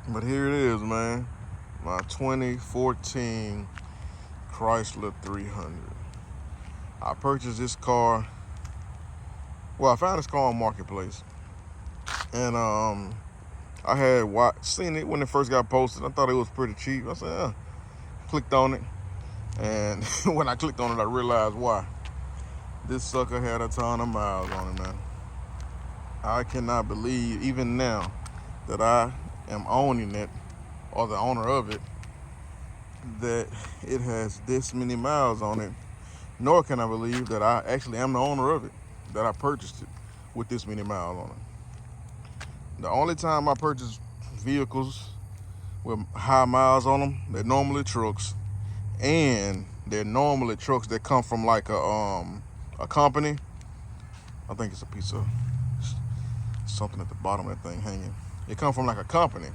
But here it is, man. My 2014 Chrysler 300. I purchased this car. Well, I found this car on Marketplace, and I had seen it when it first got posted. I thought it was pretty cheap. I said, clicked on it, and when I clicked on it, I realized why. This sucker had a ton of miles on it, man. I cannot believe, even now, that I am owning it, or the owner of it, that it has this many miles on it. Nor can I believe that I actually am the owner of it, that I purchased it with this many miles on it. The only time I purchase vehicles with high miles on them, they're normally trucks, and they're normally trucks that come from like a company. I think it's a piece of something at the bottom of that thing hanging. It come from like a company.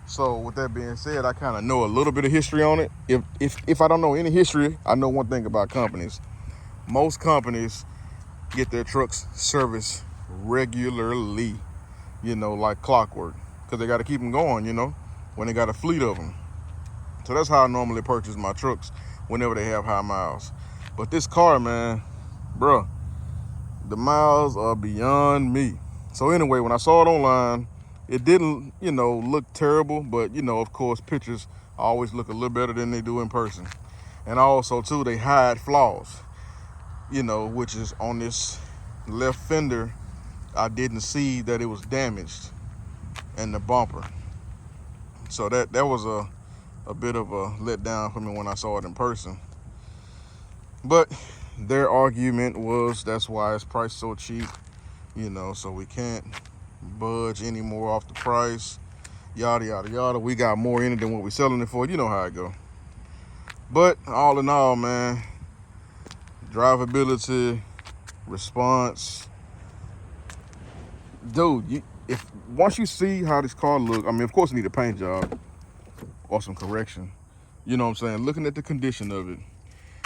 So with that being said, I kind of know a little bit of history on it. If I don't know any history, I know one thing about companies. Most companies get their trucks serviced regularly, like clockwork, because they got to keep them going, when they got a fleet of them. So that's how I normally purchase my trucks whenever they have high miles. But this car, man, bruh, the miles are beyond me. So anyway, when I saw it online, it didn't, look terrible, but, of course, pictures always look a little better than they do in person. And also, too, they hide flaws, which is on this left fender. I didn't see that it was damaged, and the bumper. So that was a bit of a letdown for me when I saw it in person. But their argument was that's why it's priced so cheap, so we can't budge any more off the price, yada, yada, yada. We got more in it than what we're selling it for. You know how it go. But all in all, man, drivability, response, dude, if once you see how this car look, I mean, of course, it need a paint job or some correction. You know what I'm saying? Looking at the condition of it,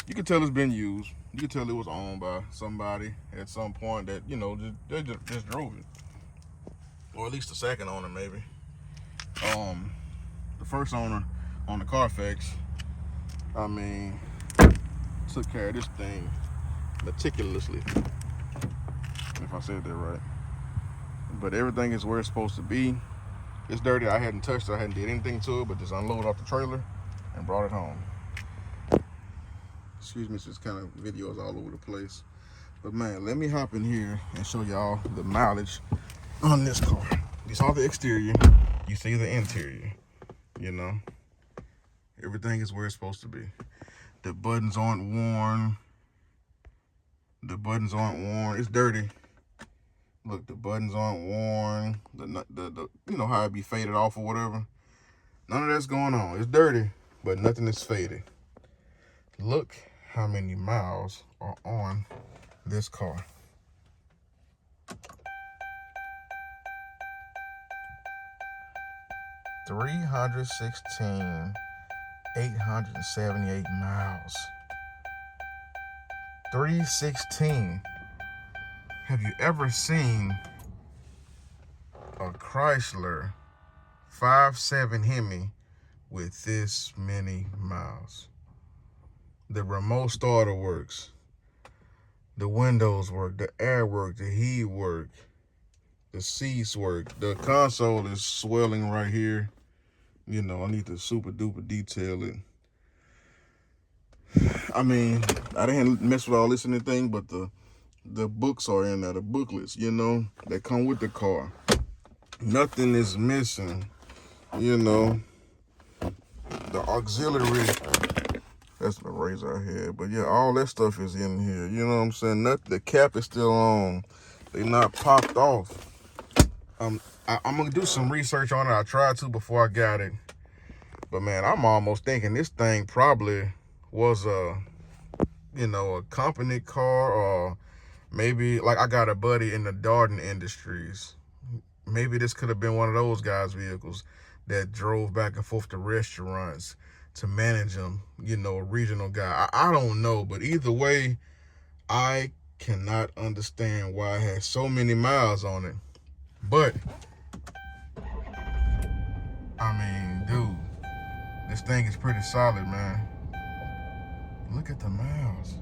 you can tell it's been used. You can tell it was owned by somebody at some point that, just drove it. Or at least the second owner, maybe. The first owner on the Carfax, I mean, took care of this thing meticulously, if I said that right. But everything is where it's supposed to be. It's dirty. I hadn't touched it. I hadn't did anything to it, but just unloaded off the trailer and brought it home. Excuse me, this kind of videos all over the place. But man, let me hop in here and show y'all the mileage on this car. You saw the exterior, you see the interior, Everything is where it's supposed to be. The buttons aren't worn. It's dirty. Look, the buttons aren't worn. The how it be faded off or whatever. None of that's going on. It's dirty, but nothing is faded. Look how many miles are on this car. 316,878 miles. 316. Have you ever seen a Chrysler 5.7 Hemi with this many miles? The remote starter works. The windows work. The air work. The heat work. The seats work. The console is swelling right here. I need to super duper detail it. I mean, I didn't mess with all this and anything, but the books are in there, the booklets, that come with the car. Nothing is missing, the auxiliary, that's the razor I had, but yeah, all that stuff is in here, you know what I'm saying? The cap is still on. They not popped off. I'm gonna do some research on it. I tried to before I got it, but man, I'm almost thinking this thing probably was a company car, or maybe, like, I got a buddy in the Darden Industries. Maybe this could have been one of those guys' vehicles that drove back and forth to restaurants to manage them, a regional guy. I don't know, but either way, I cannot understand why it has so many miles on it. But I This thing is pretty solid, man. Look at the miles.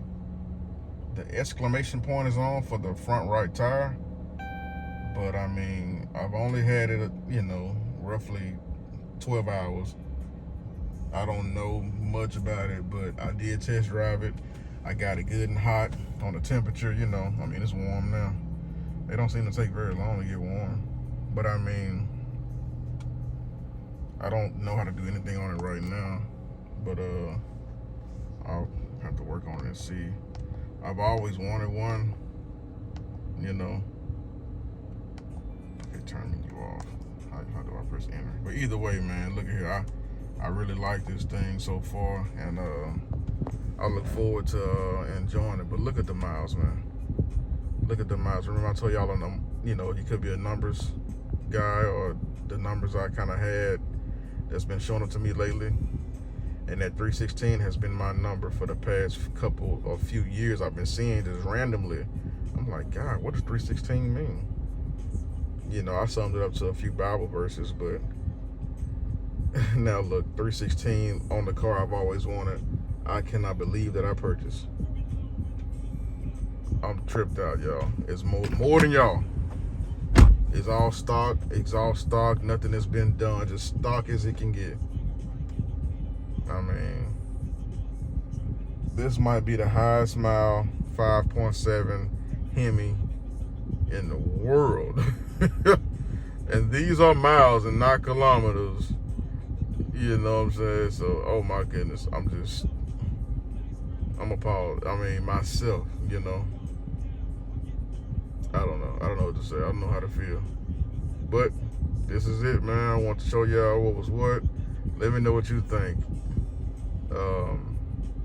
The exclamation point is on for the front right tire. But I mean, I've only had it, roughly 12 hours. I don't know much about it, but I did test drive it. I got it good and hot on the temperature, I mean, it's warm now. They don't seem to take very long to get warm. But I mean, I don't know how to do anything on it right now. But I'll have to work on it and see. I've always wanted one, Okay, turning you off. How do I press enter? But either way, man, look at here. I really like this thing so far, and I look forward to enjoying it. But look at the miles, man. Look at the miles. Remember I told y'all on them, you could be a numbers guy, or the numbers I kind of had that's been showing up to me lately. And that 316 has been my number for the past few years. I've been seeing this randomly. I'm like, God, what does 316 mean? I summed it up to a few Bible verses, but now look, 316 on the car I've always wanted. I cannot believe that I purchased. I'm tripped out, y'all. It's more than y'all. It's all stock, exhaust stock, nothing has been done, just stock as it can get. I mean, this might be the highest mile 5.7 Hemi in the world. And these are miles and not kilometers. You know what I'm saying? So, oh my goodness, I'm appalled. I mean, myself, I don't know. I don't know what to say. I don't know how to feel. But this is it, man. I want to show y'all what was what. Let me know what you think.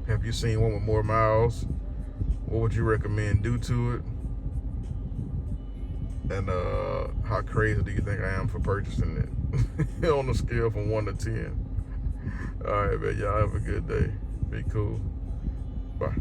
Have you seen one with more miles? What would you recommend do to it? And how crazy do you think I am for purchasing it? On a scale from 1 to 10. All right, man. Y'all have a good day. Be cool. Bye.